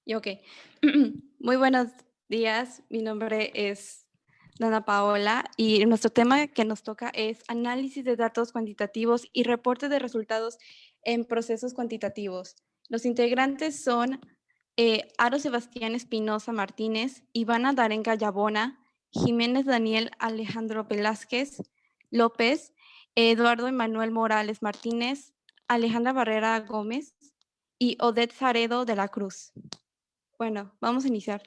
Y ok. Muy buenos días. Mi nombre es Dana Paola y nuestro tema que nos toca es análisis de datos cuantitativos y reporte de resultados en procesos cuantitativos. Los integrantes son Aro Sebastián Espinosa Martínez, Ivana Darenga Yabona, Jiménez Daniel Alejandro Velázquez López, Eduardo Emanuel Morales Martínez, Alejandra Barrera Gómez y Odette Zaredo de la Cruz. Bueno, vamos a iniciar.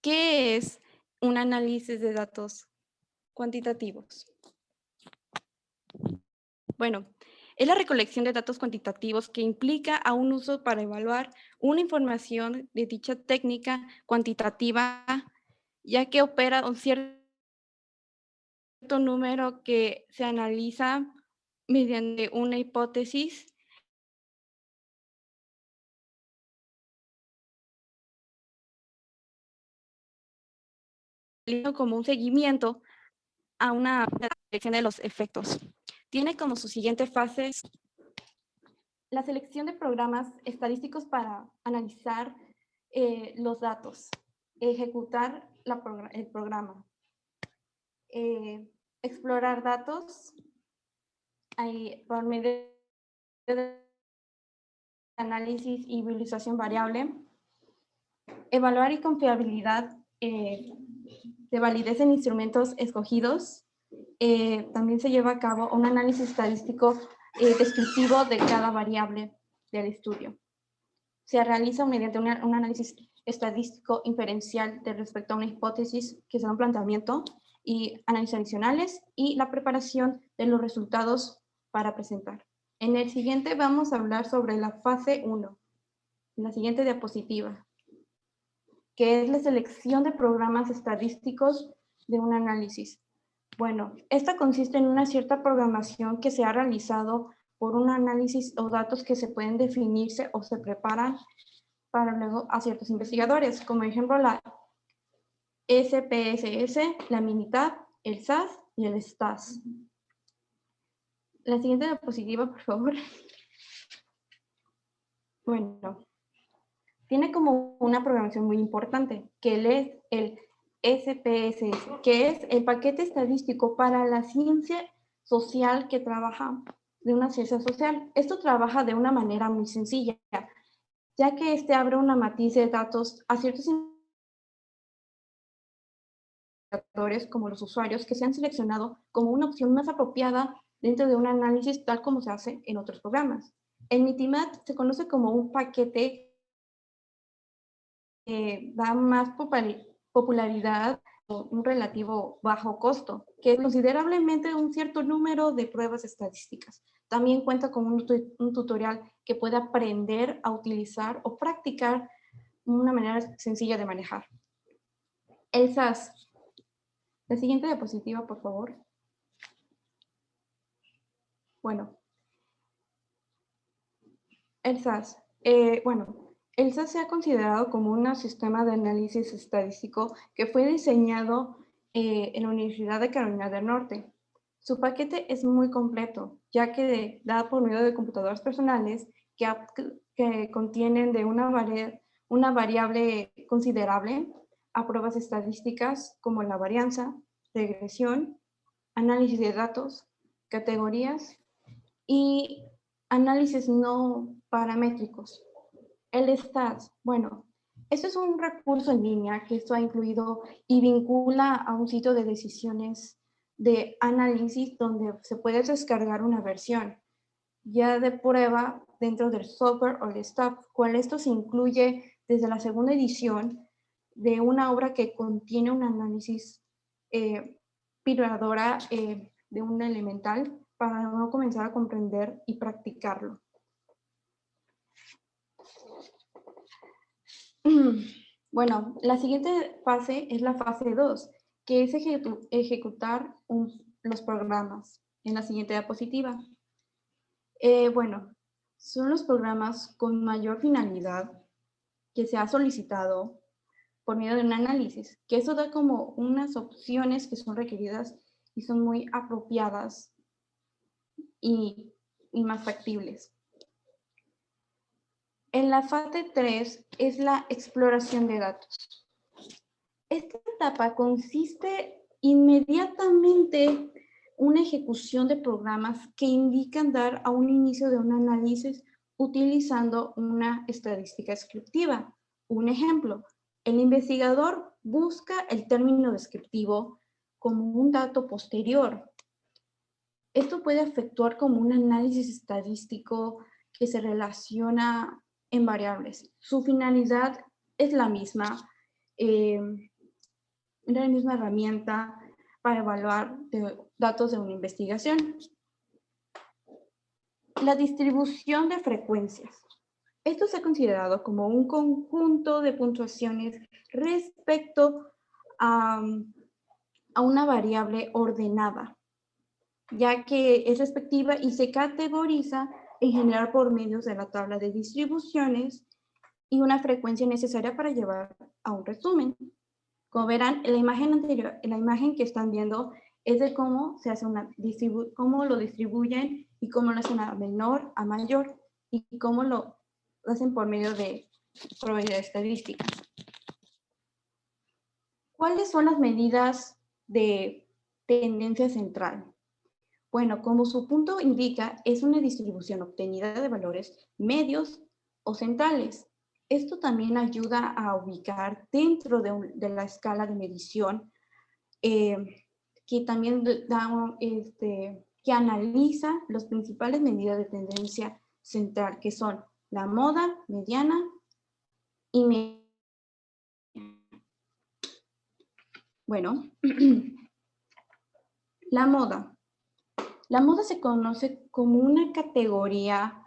¿Qué es un análisis de datos cuantitativos? Bueno, es la recolección de datos cuantitativos que implica a un uso para evaluar una información de dicha técnica cuantitativa, ya que opera un cierto número que se analiza mediante una hipótesis como un seguimiento a una selección de los efectos. Tiene como sus siguientes fases la selección de programas estadísticos para analizar los datos, ejecutar el programa, explorar datos por medio de análisis y visualización variable, evaluar y confiabilidad de validez en instrumentos escogidos. También se lleva a cabo un análisis estadístico descriptivo de cada variable del estudio. Se realiza mediante un análisis estadístico inferencial de respecto a una hipótesis que sea un planteamiento y análisis adicionales y la preparación de los resultados para presentar. En el siguiente vamos a hablar sobre la fase 1, en la siguiente diapositiva, que es la selección de programas estadísticos de un análisis. Bueno, esta consiste en una cierta programación que se ha realizado por un análisis o datos que se pueden definirse o se preparan para luego a ciertos investigadores, como ejemplo la SPSS, la Minitab, el SAS y el STAS. La siguiente diapositiva, por favor. Bueno, tiene como una programación muy importante, que es el SPSS, que es el paquete estadístico para la ciencia social que trabaja de una ciencia social. Esto trabaja de una manera muy sencilla, ya que este abre una matriz de datos a ciertos investigadores como los usuarios que se han seleccionado como una opción más apropiada dentro de un análisis tal como se hace en otros programas. El Minimat se conoce como un paquete da más popularidad o un relativo bajo costo, que es considerablemente un cierto número de pruebas estadísticas. También cuenta con un tutorial que puede aprender a utilizar o practicar una manera sencilla de manejar. El SAS. La siguiente diapositiva, por favor. Bueno, el SAS. El SAS se ha considerado como un sistema de análisis estadístico que fue diseñado en la Universidad de Carolina del Norte. Su paquete es muy completo, ya que da por medio de computadoras personales que contienen de una variable considerable a pruebas estadísticas como la varianza, regresión, análisis de datos, categorías y análisis no paramétricos. El STATS, bueno, esto es un recurso en línea que esto ha incluido y vincula a un sitio de decisiones de análisis donde se puede descargar una versión ya de prueba dentro del software o el staff, cual esto se incluye desde la segunda edición de una obra que contiene un análisis piradora de un elemental para uno comenzar a comprender y practicarlo. Bueno, la siguiente fase es la fase 2, que es ejecutar los programas. En la siguiente diapositiva. Bueno, son los programas con mayor finalidad que se ha solicitado por medio de un análisis, que eso da como unas opciones que son requeridas y son muy apropiadas y más factibles. En la fase 3 es la exploración de datos. Esta etapa consiste inmediatamente una ejecución de programas que indican dar a un inicio de un análisis utilizando una estadística descriptiva. Un ejemplo, el investigador busca el término descriptivo como un dato posterior. Esto puede efectuar como un análisis estadístico que se relaciona en variables. Su finalidad es la misma, la misma herramienta para evaluar datos de una investigación. La distribución de frecuencias. Esto se ha considerado como un conjunto de puntuaciones respecto a una variable ordenada, ya que es respectiva y se categoriza en general por medios de la tabla de distribuciones y una frecuencia necesaria para llevar a un resumen. Como verán, en la imagen anterior, en la imagen que están viendo es de cómo se hace cómo lo distribuyen y cómo lo hacen a menor a mayor y cómo lo hacen por medio de probabilidad estadística. ¿Cuáles son las medidas de tendencia central? Bueno, como su punto indica, es una distribución obtenida de valores medios o centrales. Esto también ayuda a ubicar dentro de la escala de medición que también que analiza las principales medidas de tendencia central, que son la moda, mediana y media. Bueno, la moda. La moda se conoce como una categoría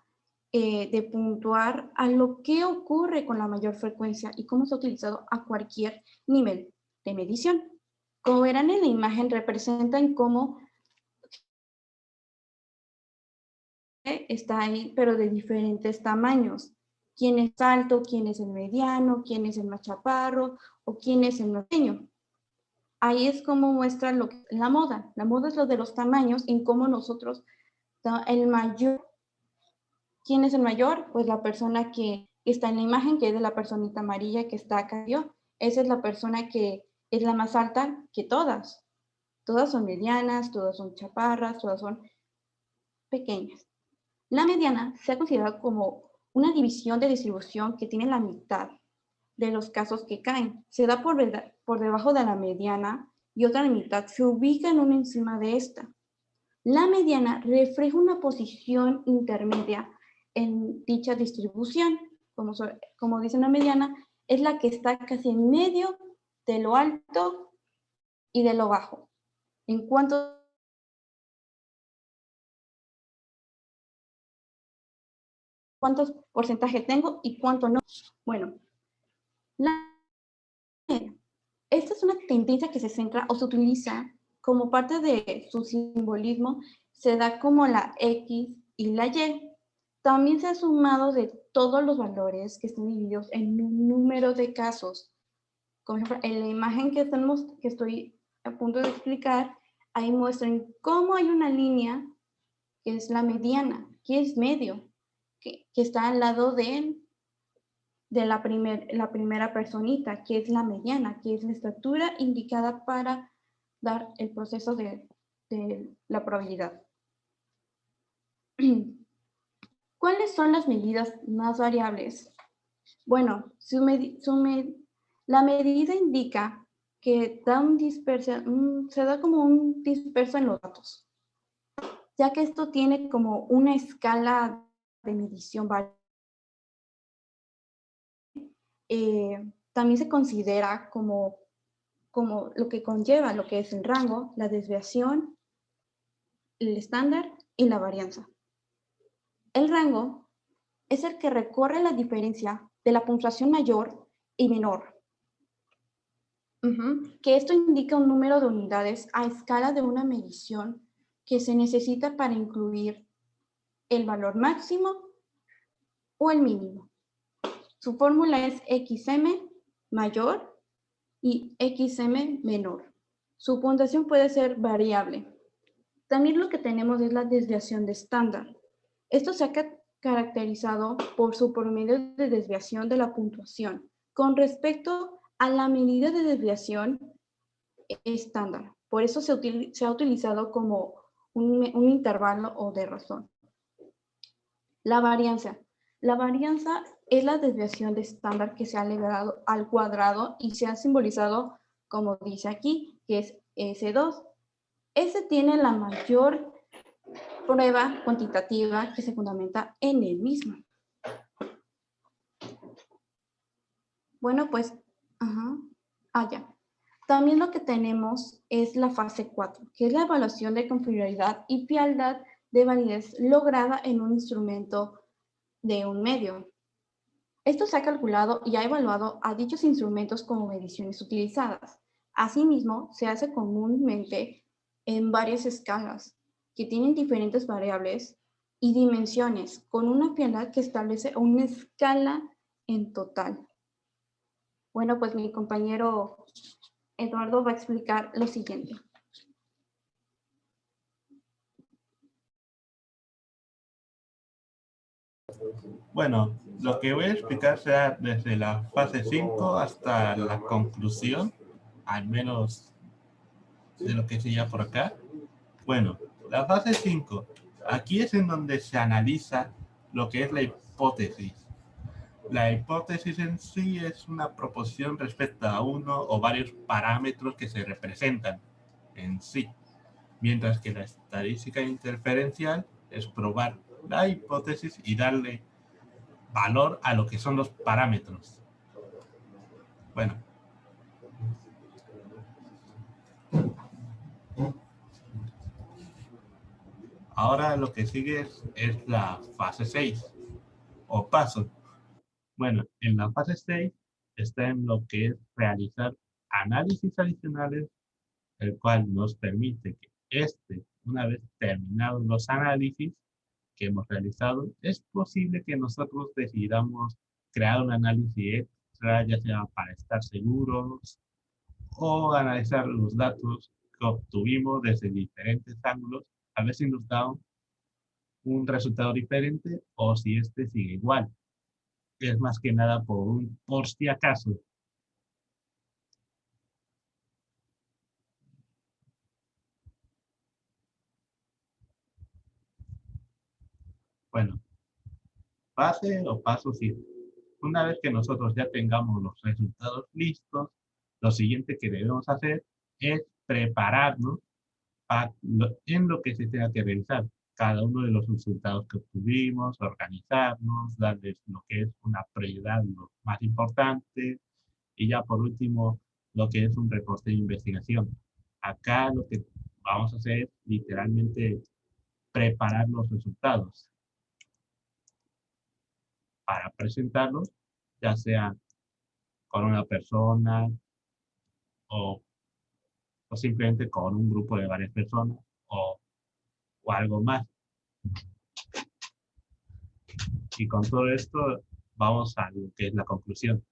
de puntuar a lo que ocurre con la mayor frecuencia y cómo se ha utilizado a cualquier nivel de medición. Como verán en la imagen, representan cómo está ahí, pero de diferentes tamaños. Quién es alto, quién es el mediano, quién es el más chaparro o quién es el más pequeño. Ahí es como muestra lo que la moda. La moda es lo de los tamaños en cómo nosotros, el mayor. ¿Quién es el mayor? Pues la persona que está en la imagen, que es de la personita amarilla que está acá. Esa es la persona que es la más alta que todas. Todas son medianas, todas son chaparras, todas son pequeñas. La mediana se ha considerado como una división de distribución que tiene la mitad de los casos que caen. Se da por debajo de la mediana y otra mitad se ubica en una encima de esta. La mediana refleja una posición intermedia en dicha distribución. Como dice la mediana, es la que está casi en medio de lo alto y de lo bajo. En cuanto cuántos porcentajes tengo y cuánto no. Bueno, esta es una tendencia que se centra o se utiliza como parte de su simbolismo, se da como la X y la Y. También se ha sumado de todos los valores que están divididos en un número de casos. Como ejemplo, en la imagen que estoy a punto de explicar, ahí muestran cómo hay una línea que es la mediana, que es medio, que está al lado de la primera personita, que es la mediana, que es la estatura indicada para dar el proceso de la probabilidad. ¿Cuáles son las medidas más variables? Bueno, la medida indica que se da como un disperso en los datos, ya que esto tiene como una escala de medición variable. También se considera como lo que conlleva lo que es el rango, la desviación, el estándar y la varianza. El rango es el que recorre la diferencia de la puntuación mayor y menor. Que esto indica un número de unidades a escala de una medición que se necesita para incluir el valor máximo o el mínimo. Su fórmula es XM mayor y XM menor. Su puntuación puede ser variable. También lo que tenemos es la desviación de estándar. Esto se ha caracterizado por su promedio de desviación de la puntuación con respecto a la medida de desviación estándar. Por eso se ha utilizado como un intervalo o de razón. La varianza. La varianza es la desviación de estándar que se ha elevado al cuadrado y se ha simbolizado, como dice aquí, que es S2. S tiene la mayor prueba cuantitativa que se fundamenta en el mismo. Bueno, pues, ya. También lo que tenemos es la fase 4, que es la evaluación de confiabilidad y fiabilidad de validez lograda en un instrumento de un medio. Esto se ha calculado y ha evaluado a dichos instrumentos como mediciones utilizadas. Asimismo, se hace comúnmente en varias escalas que tienen diferentes variables y dimensiones, con una fiabilidad que establece una escala en total. Bueno, pues mi compañero Eduardo va a explicar lo siguiente. Bueno, lo que voy a explicar será desde la fase 5 hasta la conclusión, al menos de lo que sería por acá. Bueno, la fase 5, aquí es en donde se analiza lo que es la hipótesis. La hipótesis en sí es una proposición respecto a uno o varios parámetros que se representan en sí, mientras que la estadística interferencial es probar la hipótesis y darle valor a lo que son los parámetros. Bueno. Ahora lo que sigue es la fase 6 o paso. Bueno, en la fase 6 está en lo que es realizar análisis adicionales, el cual nos permite que una vez terminados los análisis que hemos realizado, es posible que nosotros decidamos crear un análisis extra, ya sea para estar seguros o analizar los datos que obtuvimos desde diferentes ángulos, a ver si nos da un resultado diferente o si este sigue igual. Es más que nada por si acaso. Bueno, fase o paso 7. Una vez que nosotros ya tengamos los resultados listos, lo siguiente que debemos hacer es prepararnos en lo que se tenga que realizar. Cada uno de los resultados que obtuvimos, organizarnos, darles lo que es una prioridad, lo más importante, y ya por último, lo que es un reporte de investigación. Acá lo que vamos a hacer es literalmente preparar los resultados para presentarlos, ya sea con una persona o, o simplemente con un grupo de varias personas o algo más. Y con todo esto vamos a lo que es la conclusión.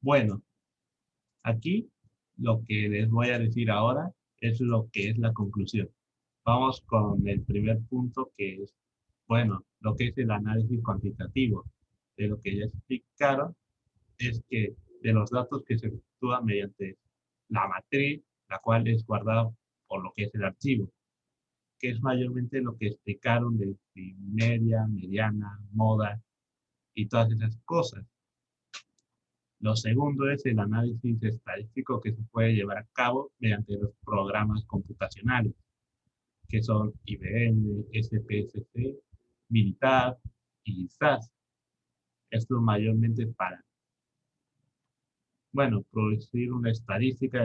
Bueno, aquí lo que les voy a decir ahora es lo que es la conclusión. Vamos con el primer punto que es, bueno, lo que es el análisis cuantitativo. De lo que ya explicaron es que de los datos que se efectúan mediante la matriz, la cual es guardada por lo que es el archivo, que es mayormente lo que explicaron de media, mediana, moda y todas esas cosas. Lo segundo es el análisis estadístico que se puede llevar a cabo mediante los programas computacionales, que son IBM, SPSC, Militar y SAS. Esto mayormente para, bueno, producir una estadística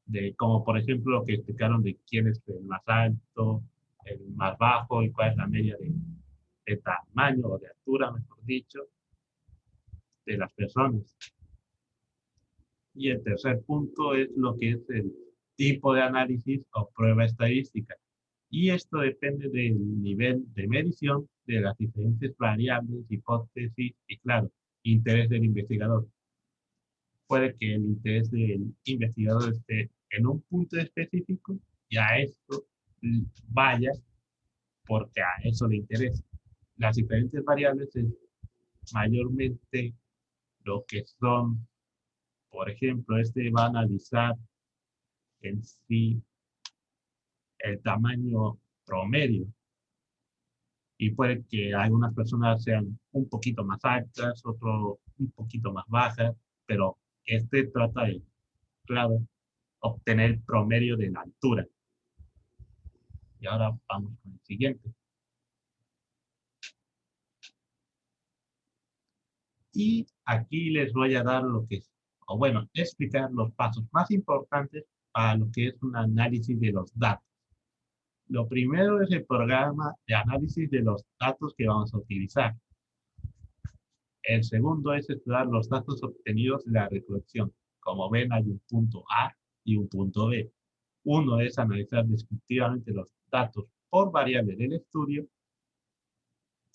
de como por ejemplo lo que explicaron de quién es el más alto, el más bajo y cuál es la media de tamaño o de altura, mejor dicho, de las personas. Y el tercer punto es lo que es el tipo de análisis o prueba estadística. Y esto depende del nivel de medición de las diferentes variables, hipótesis y, claro, interés del investigador. puede que el interés del investigador esté en un punto específico y a esto vaya porque a eso le interesa. Las diferentes variables es mayormente lo que son, por ejemplo, este va a analizar en sí el tamaño promedio y puede que algunas personas sean un poquito más altas, otro un poquito más bajas, pero este trata de, claro, obtener el promedio de la altura. Y ahora vamos con el siguiente. Y aquí les voy a dar lo que es, o bueno, explicar los pasos más importantes para lo que es un análisis de los datos. Lo primero es el programa de análisis de los datos que vamos a utilizar. El segundo es estudiar los datos obtenidos de la recolección. Como ven, hay un punto A y un punto B. Uno es analizar descriptivamente los datos por variable del estudio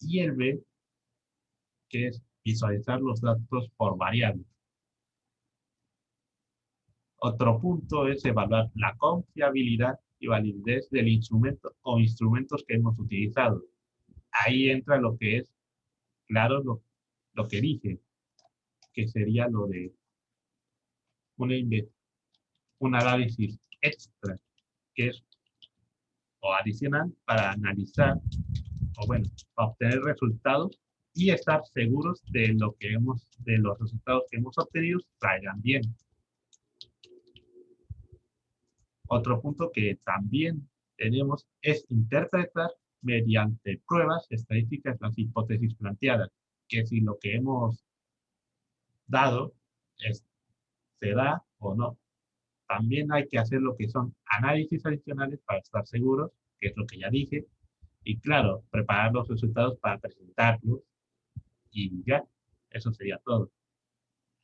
y el B, que es visualizar los datos por variable. Otro punto es evaluar la confiabilidad y validez del instrumento o instrumentos que hemos utilizado. Ahí entra lo que es, claro, lo que dije, que sería lo de una un análisis extra, que es o adicional para analizar, o bueno, para obtener resultados y estar seguros de lo que de los resultados que hemos obtenido traigan bien. Otro punto que también tenemos es interpretar mediante pruebas estadísticas las hipótesis planteadas, que si lo que hemos dado es, se da o no. También hay que hacer lo que son análisis adicionales para estar seguros, que es lo que ya dije, y claro, preparar los resultados para presentarlos y ya, eso sería todo.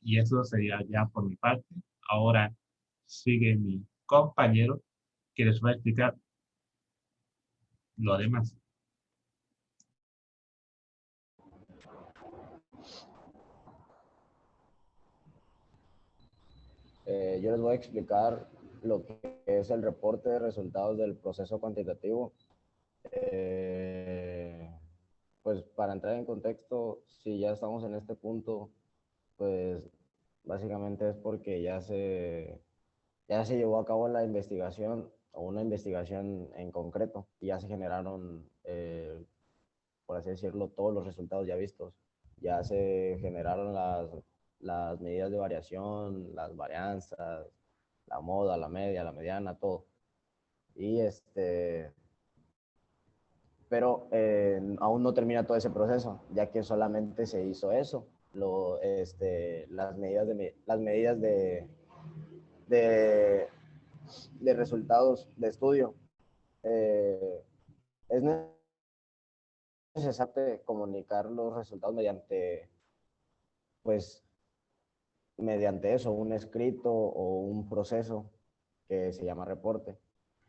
Y eso sería ya por mi parte. Ahora sigue mi compañero que les va a explicar lo demás. Yo les voy a explicar lo que es el reporte de resultados del proceso cuantitativo. Pues para entrar en contexto, si ya estamos en este punto, pues básicamente es porque ya se llevó a cabo la investigación o una investigación en concreto y ya se generaron, por así decirlo, todos los resultados ya vistos. Ya se generaron las medidas de variación, las varianzas, la moda, la media, la mediana, todo. Y pero aún no termina todo ese proceso, ya que solamente se hizo eso, las medidas de, de resultados de estudio. Eh, es necesario comunicar los resultados pues, mediante eso, un escrito o un proceso que se llama reporte,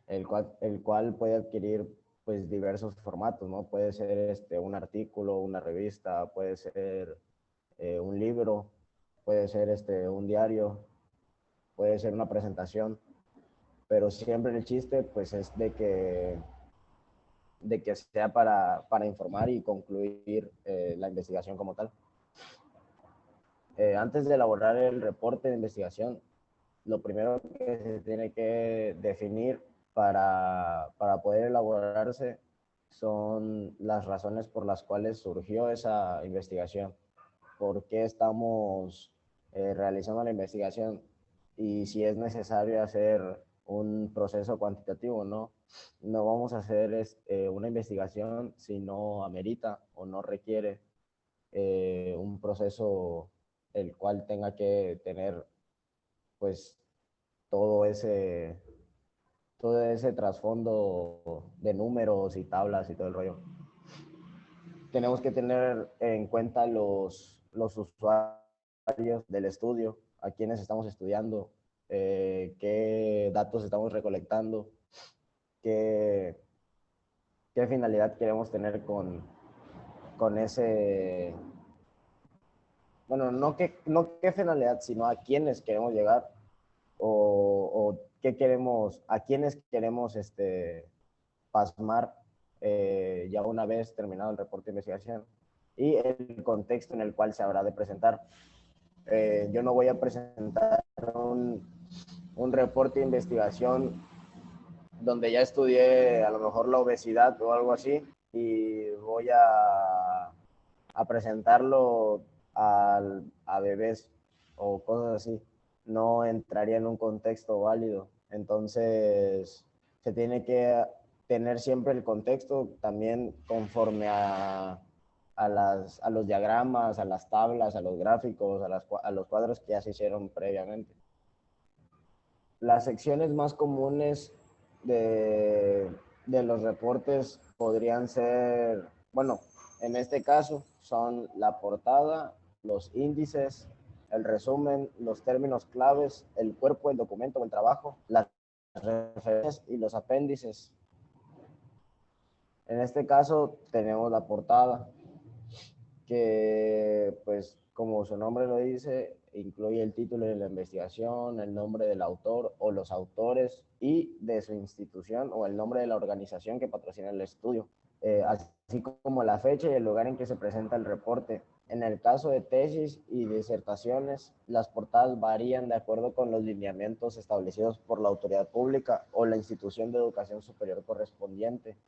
el cual puede adquirir pues diversos formatos, ¿no? Puede ser un artículo, una revista, puede ser un libro, puede ser un diario, puede ser una presentación, pero siempre el chiste pues es de que sea para informar y concluir la investigación como tal. Antes de elaborar el reporte de investigación, lo primero que se tiene que definir para poder elaborarse son las razones por las cuales surgió esa investigación, por qué estamos realizando la investigación y si es necesario hacer un proceso cuantitativo o no. No vamos a hacer una investigación si no amerita o no requiere un proceso el cual tenga que tener pues todo ese, todo ese trasfondo de números y tablas y todo el rollo. Tenemos que tener en cuenta los usuarios del estudio, a quienes estamos estudiando, qué datos estamos recolectando, qué, qué finalidad queremos tener con bueno, no qué finalidad, sino a quiénes queremos llegar o qué queremos, a quiénes queremos pasmar ya una vez terminado el reporte de investigación y el contexto en el cual se habrá de presentar. Yo no voy a presentar un reporte de investigación donde ya estudié a lo mejor la obesidad o algo así y voy a presentarlo a bebés o cosas así. No entraría en un contexto válido. Entonces, se tiene que tener siempre el contexto también conforme a los diagramas, a las tablas, a los gráficos, a los cuadros que ya se hicieron previamente. Las secciones más comunes de los reportes podrían ser, bueno, en este caso son la portada, los índices, el resumen, los términos claves, el cuerpo del documento o el trabajo, las referencias y los apéndices. En este caso tenemos la portada, que pues como su nombre lo dice, incluye el título de la investigación, el nombre del autor o los autores y de su institución o el nombre de la organización que patrocina el estudio, así como la fecha y el lugar en que se presenta el reporte. En el caso de tesis y disertaciones, las portadas varían de acuerdo con los lineamientos establecidos por la autoridad pública o la institución de educación superior correspondiente.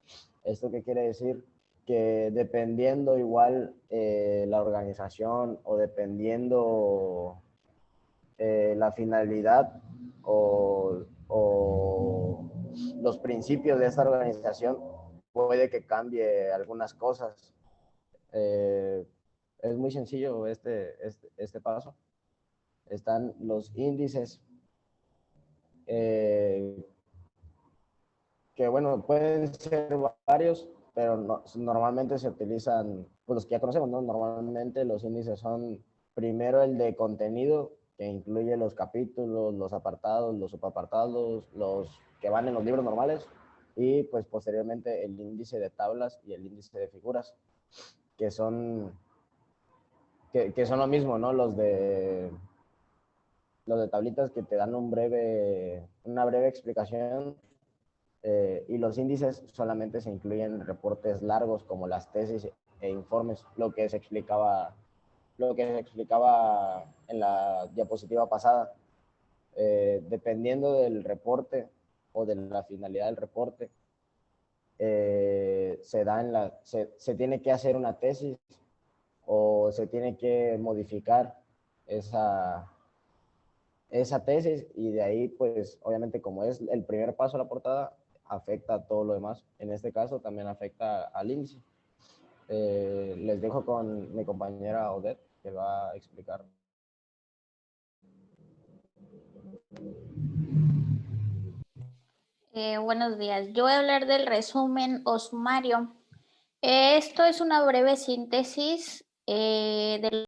¿Esto qué quiere decir? Que dependiendo igual la organización o dependiendo la finalidad o los principios de esta organización, puede que cambie algunas cosas. Es muy sencillo este paso. Están los índices, que bueno, pueden ser varios, pero normalmente se utilizan, pues los que ya conocemos, ¿no? Normalmente los índices son primero el de contenido, que incluye los capítulos, los apartados, los subapartados, los que van en los libros normales, y pues posteriormente el índice de tablas y el índice de figuras, que son lo mismo, ¿no? Los de tablitas que te dan una breve explicación. Y los índices solamente se incluyen en reportes largos como las tesis e informes, lo que se explicaba en la diapositiva pasada. Dependiendo del reporte o de la finalidad del reporte, se tiene que hacer una tesis o se tiene que modificar esa tesis, y de ahí pues obviamente como es el primer paso a la portada, afecta a todo lo demás. En este caso también afecta al índice. Les dejo con mi compañera Odette, que va a explicar. Buenos días. Yo voy a hablar del resumen o sumario. Esto es una breve síntesis de